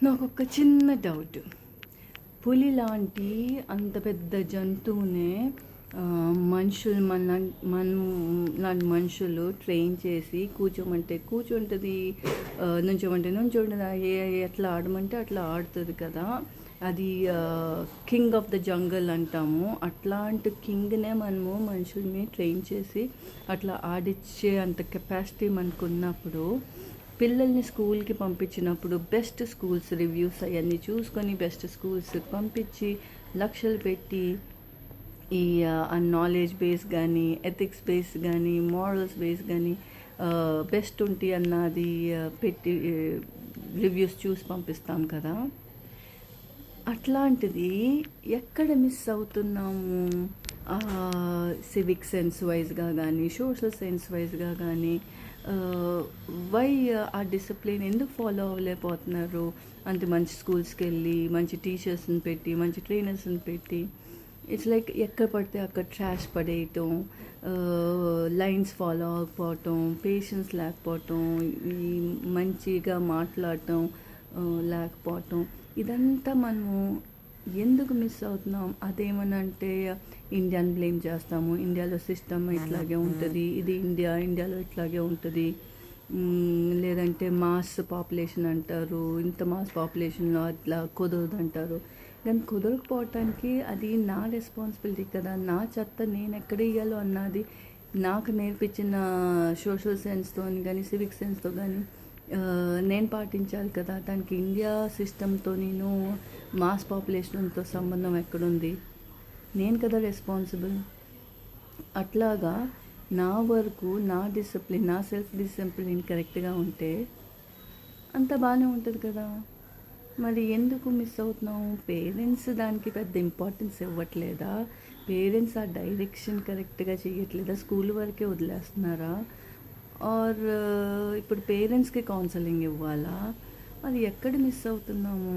నాకొక చిన్న డౌట్. పులి లాంటి అంత పెద్ద జంతువునే మనుషులు మనం లాంటి మనుషులు ట్రైన్ చేసి కూర్చోమంటే కూర్చుంటుంది, నుంచోమంటే నుంచుంటుంది, ఎట్లా ఆడమంటే అట్లా ఆడుతుంది కదా. అది కింగ్ ఆఫ్ ద జంగల్ అంటాము. అట్లాంటి కింగ్నే మనము మనుషుల్ని ట్రైన్ చేసి అట్లా ఆడిచ్చే అంత కెపాసిటీ మనకు ఉన్నప్పుడు, పిల్లల్ని స్కూల్కి పంపించినప్పుడు బెస్ట్ స్కూల్స్ రివ్యూస్ అవన్నీ చూసుకొని బెస్ట్ స్కూల్స్కి పంపించి లక్షలు పెట్టి ఈ నాలెడ్జ్ బేస్ కానీ, ఎథిక్స్ బేస్ కానీ, మోరల్స్ బేస్ కానీ బెస్ట్ ఉంటాయి అన్నది పెట్టి రివ్యూస్ చూసి పంపిస్తాం కదా. అట్లాంటిది ఎక్కడ మిస్ అవుతున్నాము? సివిక్ సెన్స్ వైజ్గా కానీ, సోషల్ సెన్స్ వైజ్గా కానీ వై ఆ డిసిప్లిన్ ఎందుకు ఫాలో అవ్వలేకపోతున్నారు? అంత మంచి స్కూల్స్కి వెళ్ళి మంచి టీచర్స్ని పెట్టి మంచి ట్రైనర్స్ని పెట్టి ఇట్స్ లైక్ ఎక్కడ పడితే అక్కడ ట్రాష్ పడేయటం, లైన్స్ ఫాలో అవ్వకపోవటం, పేషెన్స్ లేకపోవటం, ఈ మంచిగా మాట్లాడటం లేకపోవటం, ఇదంతా మనము ఎందుకు మిస్ అవుతున్నాం? అదేమనంటే ఇండియాని బ్లేమ్ చేస్తాము. ఇండియాలో సిస్టమ్ ఇట్లాగే ఉంటుంది, ఇది ఇండియాలో ఇట్లాగే ఉంటుంది. లేదంటే మాస్ పాపులేషన్ అంటారు, ఇంత మాస్ పాపులేషన్లో అట్లా కుదరదు అంటారు. కానీ కుదరకపోవటానికి అది నా రెస్పాన్సిబిలిటీ కదా. నా చెత్త నేను ఎక్కడ ఇయ్యాలో అన్నది నాకు నేర్పించిన సోషల్ సెన్స్తో కానీ సివిక్ సెన్స్తో కానీ నేను పాటించాలి కదా. దానికి ఇండియా సిస్టంతో నేను మాస్ పాపులేషన్తో సంబంధం ఎక్కడుంది? నేను కదా రెస్పాన్సిబుల్. అట్లాగా నా వరకు నా డిసిప్లిన్, నా సెల్ఫ్ డిసిప్లిన్ కరెక్ట్గా ఉంటే అంత బాగానే ఉంటుంది కదా. మరి ఎందుకు మిస్ అవుతున్నాం? పేరెంట్స్ దానికి పెద్ద ఇంపార్టెన్స్ ఇవ్వట్లేదా? పేరెంట్స్ ఆ డైరెక్షన్ కరెక్ట్గా చేయట్లేదా? స్కూల్ వరకే వదిలేస్తున్నారా? ఆర్ ఇప్పుడు పేరెంట్స్కి కౌన్సిలింగ్ ఇవ్వాలా? అది ఎక్కడ మిస్ అవుతున్నాము?